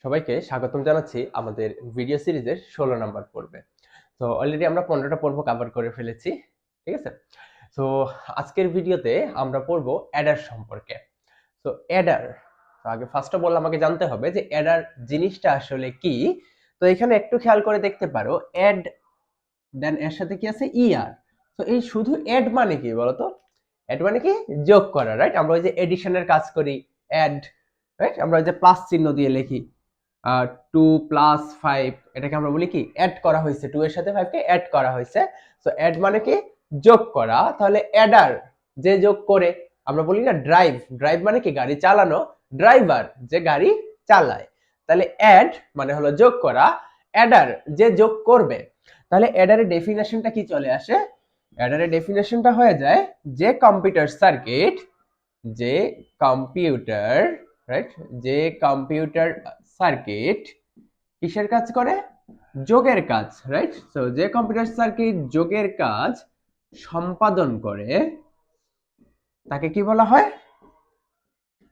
সবাইকে স্বাগতম জানাচ্ছি আমাদের ভিডিও সিরিজের 16 নম্বর পর্বে। তো অলরেডি আমরা 15টা পর্ব কভার করে ফেলেছি, ঠিক আছে। তো আজকের ভিডিওতে আমরা পড়বো অ্যাডার সম্পর্কে। তো অ্যাডার, আগে ফার্স্ট অফ অল আমাকে জানতে হবে যে অ্যাডার জিনিসটা আসলে কি। তো এখানে একটু খেয়াল করে দেখতে পারো, অ্যাড দেন এর সাথে কি আছে ইআর। তো এই শুধু অ্যাড মানে কি বলতো? অ্যাড মানে কি যোগ করা, রাইট? আমরা ওই যে এডিশনের কাজ করি, অ্যাড, রাইট? আমরা ওই যে প্লাস চিহ্ন দিয়ে লিখি 2+5, এটাকে আমরা বলি কি অ্যাড করা হয়েছে, 2 এর সাথে 5 কে অ্যাড করা হয়েছে। সো অ্যাড মানে কি যোগ করা। তাহলে অ্যাডার যে যোগ করে, আমরা বলি না ড্রাইভ, ড্রাইভ মানে কি গাড়ি চালানো, ড্রাইভার যে গাড়ি চালায়। তাহলে অ্যাড মানে হলো যোগ করা, অ্যাডার যে যোগ করবে। তাহলে অ্যাডারের ডেফিনেশনটা কি চলে আসে? অ্যাডারের ডেফিনেশনটা হয়ে যায় যে কম্পিউটার সার্কিট, যে কম্পিউটার, রাইট, যে কম্পিউটার সার্কিট কিসের কাজ করে? যোগের কাজ, রাইট? সো যে কম্পিউটার সার্কিট যোগের কাজ সম্পাদন করে তাকে কি বলা হয়?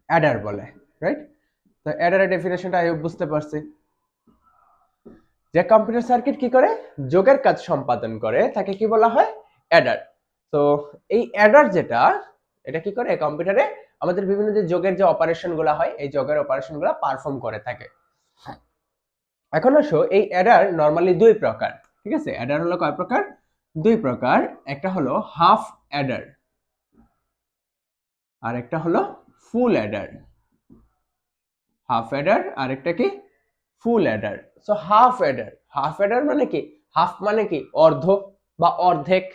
অ্যাডার বলে, রাইট? তো অ্যাডারের ডেফিনেশনটা আমি বুঝতে পারছি। যে কম্পিউটার সার্কিট কি করে? যোগের কাজ সম্পাদন করে তাকে কি বলা হয়? অ্যাডার। তো এই অ্যাডার যেটা, এটা কি করে কম্পিউটারে আমাদের বিভিন্ন যে যোগের যে অপারেশন গুলা হয়, এই যোগের অপারেশন গুলা পারফর্ম করে থাকে। এখন আসো, এই অ্যাডার নরমালি দুই প্রকার, ঠিক আছে? অ্যাডার হলো কয় প্রকার? দুই প্রকার। একটা হলো হাফ অ্যাডার আর একটা হলো ফুল অ্যাডার। হাফ অ্যাডার আর একটা কি ফুল Eder. So half Eder, half Eder মানে কি? হাফ মানে কি অর্ধ বা অর্ধেক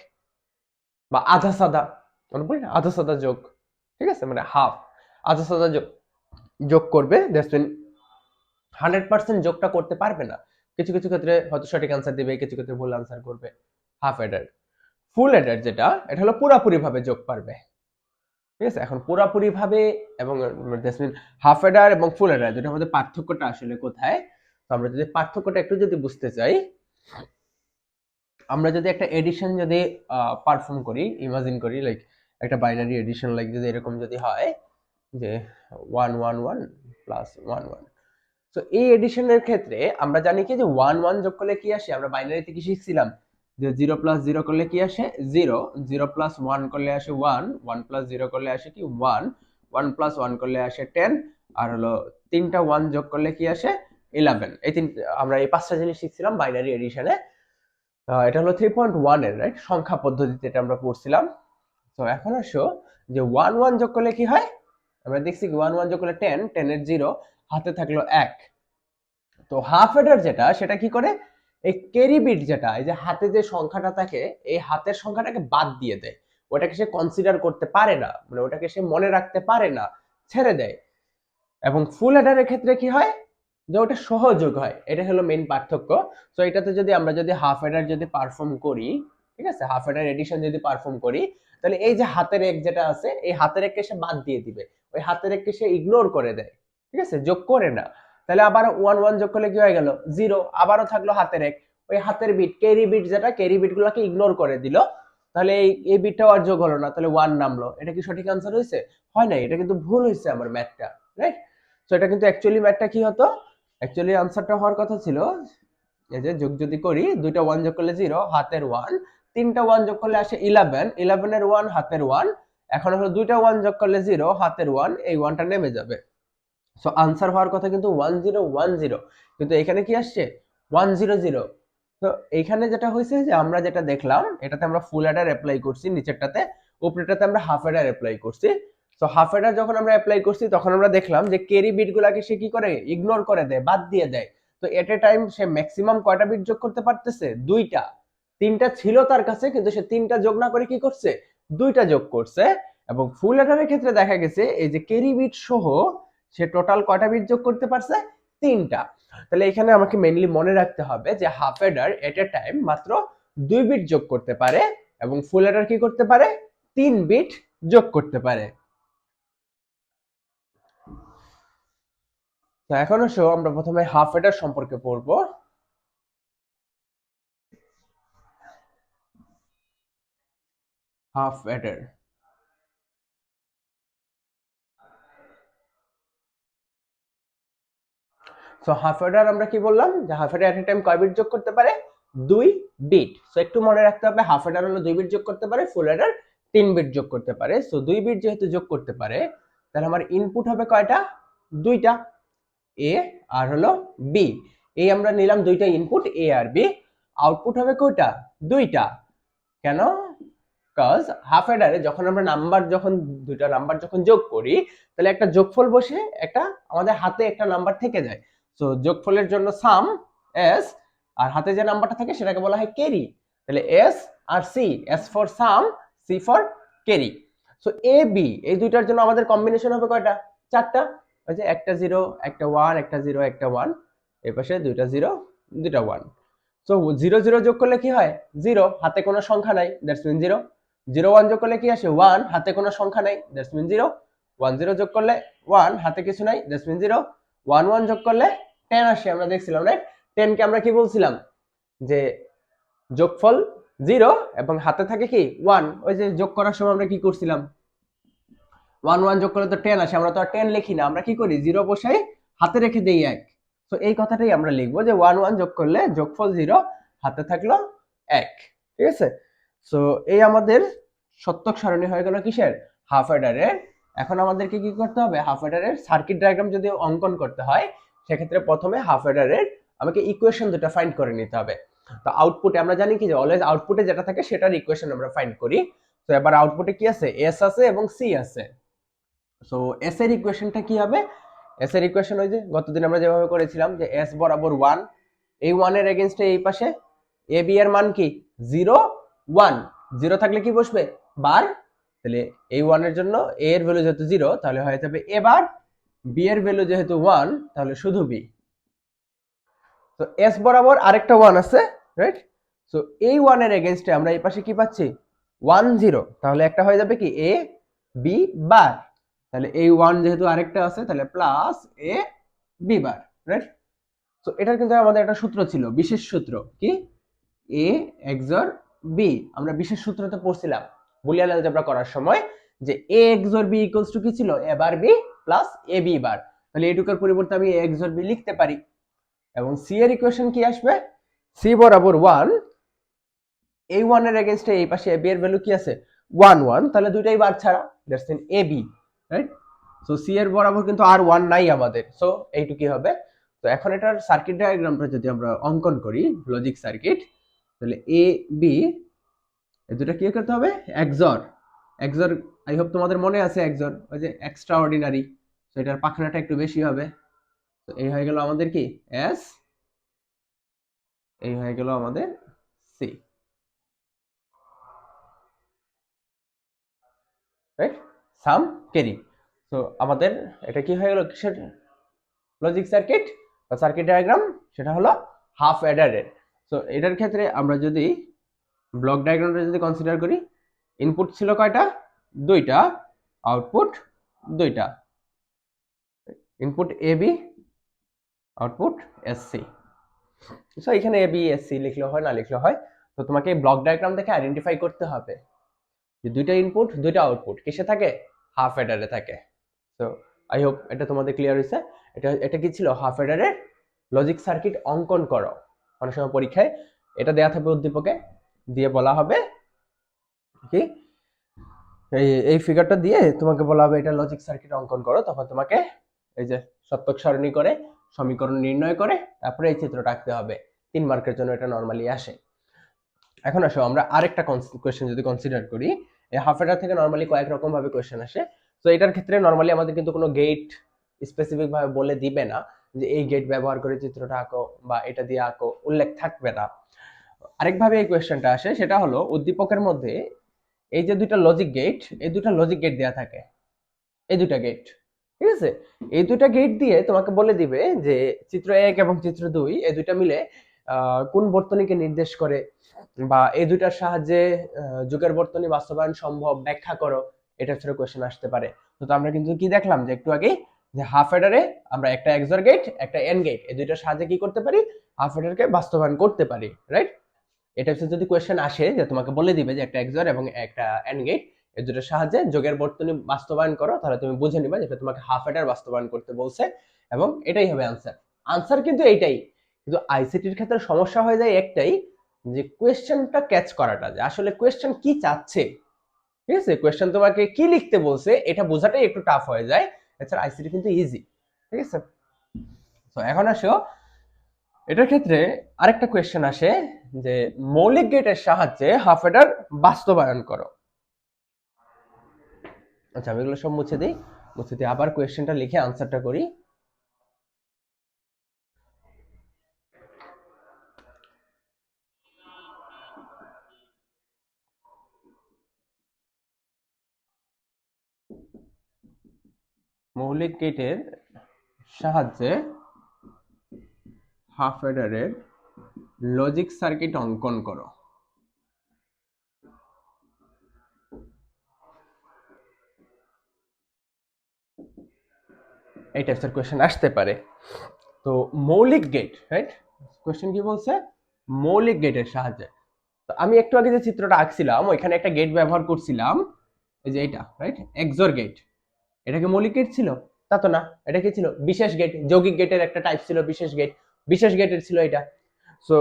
বা আধা সাদা, মানে বলি না আধা সাদা যোগ, ঠিক আছে? মানে হাফ, আধা সাদা যোগ যোগ করবে, দ্যাটস মিন 100% যোগটা করতে পারবে না। কিছু কিছু ক্ষেত্রে হয়তো সঠিক আনসার দিবে, কিছু ক্ষেত্রে ভুল আনসার করবে। Half Eder. ফুল অ্যাডার যেটা, এটা হলো পুরাপুরি ভাবে যোগ পারবে, ঠিক আছে? এখন পুরাপুরি ভাবে এবং দ্যাটস মিন হাফ অ্যাডার এবং ফুল অ্যাডার দুটোর মধ্যে পার্থক্যটা আসলে কোথায়? তো আমরা যদি পার্থক্যটা একটু যদি বুঝতে চাই, আমরা যদি একটা এডিশন যদি পারফর্ম করি, ইমাজিন করি লাইক একটা বাইনারি এডিশন, লাইক যদি এরকম যদি হয় যে 111 প্লাস 11, তো এই এডিশনের ক্ষেত্রে আমরা জানি কি যে 1 1 যোগ করলে কি আসে? আমরা বাইনারিতে কি শিখছিলাম যে 0 প্লাস 0 করলে কি আসে? 0, 0 প্লাস 1 করলে আসে 1, 1 প্লাস 0 করলে আসে কি 1, 1 প্লাস 1 করলে আসে 10, আর হলো তিনটা 1 যোগ করলে কি আসে? 11। এই তিন, আমরা এই পাঁচটা জিনিস শিখছিলাম বাইনারি এডিশনে। এটা হলো 3.1 এর, রাইট, সংখ্যা পদ্ধতিতে এটা আমরা পড়ছিলাম। তো এখন আসো যে 1 1 যোগ করলে কি হয়? আমরা দেখছি কি 1 1 যোগ করলে 10, 10 এর 0 হাতে থাকলো 1। তো হাফ অ্যাডার যেটা, সেটা কি করে? এই ক্যারি বিট যেটা, এই যে হাতে যে সংখ্যাটা থাকে, এই হাতের সংখ্যাটাকে বাদ দিয়ে দেয়। ওটাকে সে কনসিডার করতে পারে না, মানে ওটাকে সে মনে রাখতে পারে না, ছেড়ে দেয়। এবং ফুল অ্যাডারের ক্ষেত্রে কি হয়? যে ওটা সহযোগ হয়। এটা হলো মেইন পার্থক্য। তো এটাতে যদি আমরা যদি হাফ অ্যাডার যদি পারফর্ম করি, ঠিক আছে, হাফ অ্যাডার এডিশন যদি পারফর্ম করি, তাহলে এই যে হাতের এক যেটা আছে, এই হাতের এককে সে বাদ দিয়ে দিবে, ওই হাতের এককে সে ইগনোর করে দেয়, ঠিক আছে, যোগ করে না। তাহলে আবার 1 1 যোগ করলে কি হয়ে গেল? 0, আবারও থাকলো হাতের এক, ওই হাতের বিট, ক্যারি বিট যেটা, ক্যারি বিট গুলাকে ইগনোর করে দিল। তাহলে এই বিটটাও আর যোগ হলো না, তাহলে 1 নামলো। এটা কি সঠিক আনসার হয়েছে? হয় নাই, এটা কিন্তু ভুল হয়েছে আমার ম্যাথটা, রাইট? সো এটা কিন্তু অ্যাকচুয়ালি ম্যাথটা কি হতো? অ্যাকচুয়ালি আনসারটা হওয়ার কথা ছিল, এই যে যোগ যদি করি, দুইটা 1 যোগ করলে 0, হাতের 1, তিনটা 1 যোগ করলে আসে 11, 11 এর 1 হাতের 1, এখন হলো দুইটা 1 যোগ করলে 0, হাতের 1, এই 1টা নেমে যাবে। সো আনসার হওয়ার কথা কিন্তু 1010, কিন্তু এখানে কি আসছে? 100। তো এইখানে যেটা হয়েছে যে আমরা যেটা দেখলাম, এটাতে আমরা ফুল অ্যাডার অ্যাপ্লাই করছি নিচেরটাতে, উপরেরটাতে আমরা হাফ অ্যাডার অ্যাপ্লাই করছি। সো হাফ অ্যাডার যখন আমরা অ্যাপ্লাই করছি, তখন আমরা দেখলাম যে ক্যারি বিট গুলাকে সে কি করে? ইগনোর করে দেয়, বাদ দিয়ে দেয়। তো এট এ টাইম সে ম্যাক্সিমাম কয়টা বিট যোগ করতে পারতেছে? দুইটা। তিনটা ছিল তার কাছে, কিন্তু সে তিনটা যোগ না করে কি করছে? দুইটা যোগ করছে। এবং ফুল অ্যাডারের ক্ষেত্রে দেখা গেছে এই যে ক্যারি বিট সহ সে টোটাল কয়টা বিট যোগ করতে পারছে? তিনটা। তাহলে এখানে আমাকে মেইনলি মনে রাখতে হবে যে হাফ অ্যাডার এট এ টাইম মাত্র 2 বিট যোগ করতে পারে, এবং ফুল অ্যাডার কি করতে পারে? 3 বিট যোগ করতে পারে। তো এখন আসো আমরা প্রথমে হাফ অ্যাডার সম্পর্কে পড়বো। Half Eder, so half Eder আমরা কি বললাম যে হাফ অ্যাডার এট এ টাইম কয় বিট যোগ করতে পারে? 2 বিট। সো একটু মনে রাখতে হবে হাফ অ্যাডার হলো 2 বিট যোগ করতে পারে, ফুল অ্যাডার 3 বিট যোগ করতে পারে। সো 2 বিট যেহেতু যোগ করতে পারে তাহলে আমার ইনপুট হবে কয়টা? দুইটা, এ আর হলো বি। এই আমরা নিলাম দুইটা ইনপুট এ আর বি, আউটপুট হবে কয়টা? দুইটা। কেন? কজ হাফ অ্যাডারে যখন আমরা দুইটা নাম্বার যখন যোগ করি তাহলে একটা যোগফল বসে একটা আমাদের হাতে একটা নাম্বার থেকে যায়। সো যোগফলের জন্য সাম এস, আর হাতে যে নাম্বারটা থাকে সেটাকে বলা হয় ক্যারি। তাহলে এস আর C, S for sum, C for carry. So A B এই দুইটার জন্য আমাদের কম্বিনেশন হবে কয়টা? চারটা। ওই যে একটা জিরো একটা ওয়ান, একটা জিরো একটা ওয়ান, এর পাশে দুইটা জিরো দুইটা ওয়ান। সো জিরো জিরো যোগ করলে কি হয়? জিরো, হাতে কোনো সংখ্যা নাই, that's mean zero. Zero one যোগ করলে কি আসে? ওয়ান, হাতে কোনো সংখ্যা নাই, that's mean zero. One zero যোগ করলে ওয়ান, হাতে কিছু নাই, that's mean zero. One one যোগ করলে 10 আসে, আমরা দেখছিলাম রাইট? 10 কে আমরা কি বলছিলাম যে যোগফল জিরো এবং হাতে থাকে কি ওয়ান। ওই যে যোগ করার সময় আমরা কি করছিলাম? ওয়ান ওয়ান যোগ করলে তো 10 আসে, আমরা তো আর 10 লিখি না, আমরা কি করি? জিরো বসাই, হাতে রেখে দেই এক। তো এই কথাটাই আমরা লিখবো যে ওয়ান ওয়ান যোগ করলে যোগফল জিরো, হাতে থাকলো এক। ঠিক আছে? সো এই আমাদের সত্যক সারণী হয়ে গেল কিসের? হাফ অ্যাডারের। এখন আমাদেরকে কি করতে হবে? হাফ অ্যাডারের সার্কিট ডায়াগ্রাম যদি অঙ্কন করতে হয় সেক্ষেত্রে প্রথমে হাফ অ্যাডারের আমাকে ইকুয়েশন দুটো ফাইন্ড করে নিতে হবে। তো আউটপুটে আমরা জানি কি যে অলওয়েজ আউটপুটে যেটা থাকে সেটার ইকুয়েশন আমরা ফাইন্ড করি। তো এবার আউটপুটে কি আছে? এস আছে এবং সি আছে। সো এস এর ইকুয়েশনটা কি হবে? এস এর ইকুয়েশন ওই যে গতদিন আমরা যেভাবে করেছিলাম যে এস বরাবর 1, এই 1 এর এগেইনস্টে এই পাশে এ বি এর মান কি? 0 1। 0 থাকলে কি বসবে? বার। তাহলে এই 1 এর জন্য এ এর ভ্যালু যেহেতু 0 তাহলে হয়ে যাবে এ বার, বি এর ভ্যালু যেহেতু 1 তাহলে শুধু বি। তো এস বরাবর আরেকটা 1 আছে, রাইট? সো এই 1 এর এগেইনস্টে আমরা এই পাশে কি পাচ্ছি? 1 0। তাহলে একটা হয়ে যাবে কি? এ বি বার। তাহলে এই 1 যেহেতু আরেকটা আছে তাহলে plus A B bar, right? তো এটার কিন্তু আমাদের একটা সূত্র ছিল, বিশেষ সূত্র কি? এ এক্সর বি। আমরা বিশেষ সূত্রতে পড়ছিলাম বুলিয়ান অ্যালজেব্রা করার সময় যে এ এক্সর বি ইকুয়ালস টু কি ছিল? এ বার বি প্লাস এ বি বার। তাহলে এটুকুর পরিবর্তে আমি এ এক্সর বি লিখতে পারি। এবং সি এর ইকুয়েশন কি আসবে? সি বরাবর 1, এই 1 এর এগেইনস্টে এই পাশে এ বি এর ভ্যালু কি আছে? 1 1। তাহলে দুইটাই বার ছাড়া, that's mean A B, right? So C এর বরাবর কিন্তু আর 1 নাই আমাদের। সো এইটুকুই হবে। তো এখন এটার সার্কিট ডায়াগ্রামটা যদি আমরা অঙ্কন করি, লজিক সার্কিট, তাহলে এ বি এই দুটো কি করতে হবে? এক্সর। এক্সর আই হোপ তোমাদের মনে আছে এক্সর, ওই যে এক্সট্রা অর্ডিনারি। তো এটার পাখনাটা একটু বেশি হবে। তো এই হয়ে গেল আমাদের কি? এস, এই হয়ে গেল আমাদের সি, রাইট? সাম ক্যারি। তো আমাদের এটা কি হয়ে গেল? কিসের লজিক সার্কিট বা সার্কিট ডায়াগ্রাম? সেটা হলো হাফ অ্যাডারের। তো এটার ক্ষেত্রে আমরা যদি ব্লক ডায়াগ্রামটা যদি কনসিডার করি, ইনপুট ছিল কয়টা? দুইটা, আউটপুট দুইটা। Input A B, output S C. So এখানে এ বি এস সি লিখলে হয়, না লিখলে হয়। তো তোমাকে ব্লক ডায়াগ্রাম দেখে আইডেন্টিফাই করতে হবে যে দুইটা ইনপুট দুইটা আউটপুট কিসে থাকে? হাফ অ্যাডারে থাকে। তো আই হোপ এটা তোমাদের ক্লিয়ার হয়েছে। এটা এটা কি ছিল? হাফ অ্যাডারের লজিক সার্কিট অঙ্কন করো। অনেক সময় পরীক্ষায় এটা দেয়া থাকবে উদ্দীপকে, দিয়ে বলা হবে কি এই ফিগারটা দিয়ে তোমাকে বলা হবে এটা লজিক সার্কিট অঙ্কন করো। তখন তোমাকে এই যে সত্যক সারণী করে সমীকরণ নির্ণয় করে তারপরে এই চিত্রটা আঁকতে হবে। 3 মার্কের জন্য এটা নরমালি আসে। এখন আসো আমরা আরেকটা কোয়েশ্চেন যদি কনসিডার করি। এই হাফ অ্যাডার থেকে নরমালি কয়েক রকম ভাবে কোয়েশ্চেন আসে। তো এটার ক্ষেত্রে নরমালি আমাদের কিন্তু কোনো গেট স্পেসিফিক ভাবে বলে দিবে না যে এই গেট ব্যবহার করে চিত্রটা আঁকো বা এটা দিয়ে আঁকো, উল্লেখ থাকবে না। আরেকভাবে এই কোয়েশ্চেনটা আসে, সেটা হলো উদ্দীপকের মধ্যে এই যে দুইটা লজিক গেট, এই দুইটা লজিক গেট দেয়া থাকে, এই দুইটা গেট, ঠিক আছে? এই দুইটা গেট দিয়ে তোমাকে বলে দিবে যে চিত্র 1 এবং চিত্র 2 এই দুইটা মিলে কোন বর্তনীকে নির্দেশ করে, বা এই দুইটার সাহায্যে যুগের বর্তনী বাস্তবায়ন সম্ভব ব্যাখ্যা করো। এটা ছোট কোশ্চেন আসতে পারে। তো আমরা কিন্তু কি দেখলাম যে একটু আগে যে হাফ অ্যাডারে আমরা একটা এক্সর গেট একটা এন্ড গেট এই দুইটার সাহায্যে কি করতে পারি? হাফ অ্যাডারকে বাস্তবায়ন করতে পারি, রাইট? এটা হচ্ছে যদি কোয়েশ্চেন আসে যে তোমাকে বলে দিবে যে একটা এক্সর এবং একটা এন্ড গেট এই দুটোর সাহায্যে যোগের বর্তনী বাস্তবায়ন করো, তাহলে তুমি বুঝে নিবা যেটা তোমাকে হাফ অ্যাডার বাস্তবায়ন করতে বলছে এবং এটাই হবে आंसर। আনসার কিন্তু এইটাই, কিন্তু আইসিটির ক্ষেত্রে সমস্যা হয়ে যায় একটাই, যে কোয়েশ্চেনটা ক্যাচ করাটা, যে আসলে কোয়েশ্চেন কি চাচ্ছে, ঠিক আছে, কোয়েশ্চেন তোমাকে কি লিখতে বলছে এটা বোঝাটাই একটু টাফ হয়ে যায়। এছাড়া আইসিটি কিন্তু ইজি, ঠিক আছে। তো এখন আসো, এটার ক্ষেত্রে আরেকটা কোয়েশ্চেন আসে যে মৌলিক গেটের সাহায্যে হাফ অ্যাডার বাস্তবায়ন করো। আচ্ছা, আমি এগুলো সব মুছে দিই, মুছে দিয়ে আবার কোয়েশ্চেনটা লিখে আনসারটা করি। মৌলিক গেটের সাহায্যে হাফ অ্যাডারের লজিক সার্কিট অঙ্কন করো। এই টাইপসের কোয়েশ্চেন আসতে পারে। তো মৌলিক গেট, রাইট, কোয়েশ্চেন কি বলছে, মৌলিক গেটের সাহায্যে। তো আমি একটু আগে যে চিত্রটা আঁকছিলাম ওইখানে একটা গেট ব্যবহার করছিলাম, এই যে এটা, রাইট, এক্সর গেট। এটা কি মৌলিক গেট ছিল? তা তো না, এটা কি ছিল, বিশেষ গেট। যৌগিক গেটের একটা টাইপ ছিল বিশেষ গেট, বিশেষ গেটের ছিল এটা। সো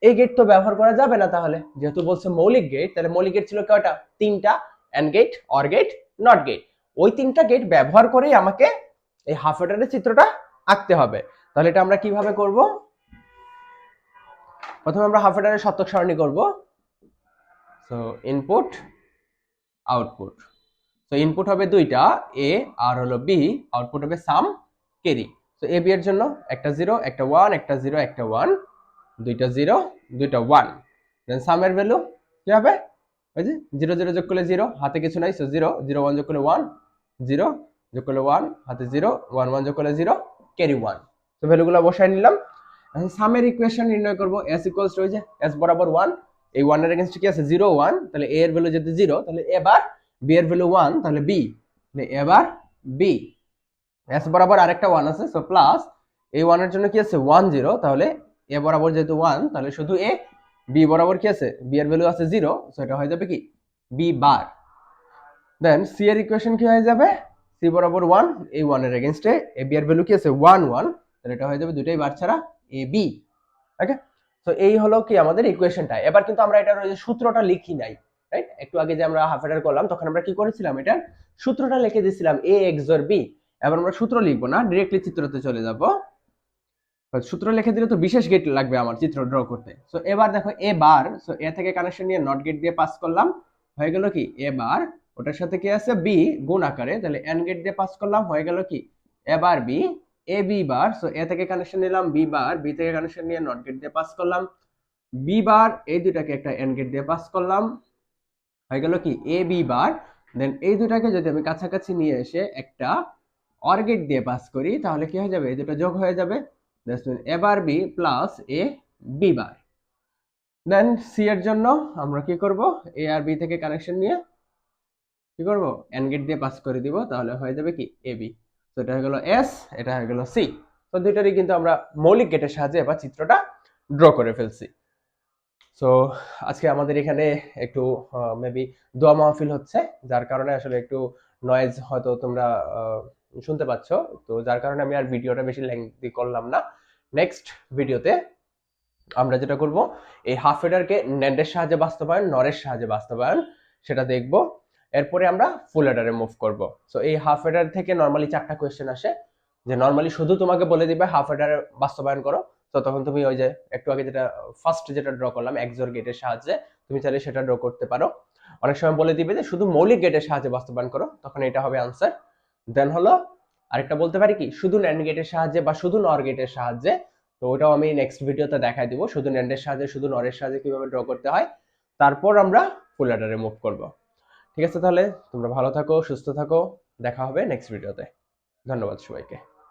এই গেট তো ব্যবহার করা যাবে না, তাহলে যেহেতু বলছে মৌলিক গেট, তাহলে মৌলিক গেট ছিল কয়টা, তিনটা, AND gate, OR gate, NOT gate. ওই তিনটা গেট ব্যবহার করেই আমাকে এই হাফ অ্যাডারের চিত্রটা আঁকতে হবে। তাহলে এটা আমরা কিভাবে করব, প্রথমে আমরা হাফ অ্যাডারের শতক সারণী করব। সো ইনপুট আউটপুট, তো ইনপুট হবে দুইটা, এ আর হলো বি, আউটপুট হবে সাম ক্যারি। তো এ বি এর জন্য একটা 0 একটা 1, একটা 0 একটা 1, দুইটা 0 দুইটা 1, দেন সামের ভ্যালু কি হবে, ওই যে 0 0 যোগ করলে 0, হাতে কিছু নাই, সো 0 0 1 যোগ করলে 1, 0 যোগ করলে 1, হাতে 0 1 1 যোগ করলে 0, ক্যারি 1। তো ভ্যালুগুলো বসায় নিলাম। এখন সামের ইকুয়েশন নির্ণয় করব, s ইকুয়ালস টু, ওই যে s বরাবর 1, এই 1 এর এগেইনস্ট কি আছে 0 1, তাহলে a এর ভ্যালু যদি 0, তাহলে এবার b এর ভ্যালু 1, তাহলে b, তাহলে এবার b, s বরাবর আরেকটা 1 আছে, সো প্লাস এই 1 এর জন্য কি আছে 1 0, তাহলে a বরাবর যেহেতু 1, তাহলে শুধু a, b বরাবর কি আছে, b এর ভ্যালু আছে 0, সো এটা হয়ে যাবে কি b বার। দেন c এর ইকুয়েশন কি হয়ে যাবে, c বরাবর 1, এই 1 এর এগেইনস্টে a b এর ভ্যালু কি আছে 1 1, তাহলে এটা হয়ে যাবে দুটাই বার ছাড়া a b। ওকে, তো এই হলো কি আমাদের ইকুয়েশনটা। এবার কিন্তু আমরা এটার ওই যে সূত্রটা লিখি নাই, রাইট, একটু আগে যে আমরা হাফ অ্যাডার করলাম তখন আমরা কি করেছিলাম, এটার সূত্রটা লিখে দিয়েছিলাম a XOR b। এবার আমরা সূত্র লিখবো না, ডাইরেক্টলি চিত্রতে চলে যাব। সূত্র লিখে দিলে তো বিশেষ গেট লাগবে আমার চিত্র ড্র করতে। সো এবার দেখো এ বার, সো এ থেকে কানেকশন নিয়ে নট গেট দিয়ে পাস করলাম, হয়ে গেল কি এ বার, ওটার সাথে কি আছে বি গুণ আকারে, তাহলে এন গেট দিয়ে পাস করলাম, হয়ে গেল কি এ বার B, A B bar, so এ থেকে কানেকশন নিলাম বি বার, বি থেকে কানেকশন নিয়ে নট গেট দিয়ে পাস করলাম, বি বার, এই দুটাকে একটা এন গেট দিয়ে পাস করলাম, হয়ে গেল কি এ বি বার। দেন এই দুটাকে যদি আমি কাছাকাছি নিয়ে এসে একটা অর গেট দিয়ে পাস করি, তাহলে কি হয়ে যাবে, এই দুটো যোগ হয়ে যাবে, এ বার B plus A B bar. Then C এর জন্য আমরা কি করব, এ আর বি থেকে কানেকশন নিয়ে কি করব, এন গেট দিয়ে পাস করে দিব, তাহলে হয়ে যাবে কি এ বি। তো এটা হয়ে গেল এস, এটা হয়ে গেল সি। তো দুইটারই কিন্তু আমরা মৌলিক গেটের সাহায্যে এবার চিত্রটা ড্র করে ফেলছি। সো আজকে আমাদের এখানে একটু মেবি দোয়া মাহফিল হচ্ছে, যার কারণে আসলে একটু নয়েজ হয়তো তোমরা শুনতে পাচ্ছ। তো যার কারণে আমি আর ভিডিওটা বেশি লেংথি করলাম না। নেক্সট ভিডিওতে আমরা যেটা করব, এই হাফ এডারকে ন্যান্ডের সাহায্যে বাস্তবায়ন, নরের সাহায্যে বাস্তবায়ন, সেটা দেখব। এরপরে আমরা ফুল এডারে মুভ করব। সো এই হাফ এডার থেকে নরমালি 4টা কোয়েশ্চেন আসে, যে নরমালি শুধু তোমাকে বলে দিবে হাফ এডারে বাস্তবায়ন করো। তো তখন তুমি ওই যে একটু আগে যেটা ফার্স্ট যেটা ড্র করলাম এক্সর গেটের সাহায্যে, তুমি চাইলে সেটা ড্র করতে পারো। অনেক সময় বলে দিবে যে শুধু মৌলিক গেটের সাহায্যে বাস্তবায়ন করো, তখন এটা হবে আনসার। দেন হলো আরেকটা বলতে পারি কি শুধু ন্যান্ড গেটের সাহায্যে বা শুধু নর গেটের সাহায্যে, তো ওটাও আমি নেক্সট ভিডিওতে দেখাই দিব, শুধু ন্যান্ডের সাহায্যে শুধু নরের সাহায্যে কিভাবে ড্র করতে হয়। তারপর আমরা ফুল অ্যাডারে মুভ করব। ঠিক আছে, তাহলে তোমরা ভালো থাকো, সুস্থ থাকো, দেখা হবে নেক্সট ভিডিওতে। ধন্যবাদ সবাইকে।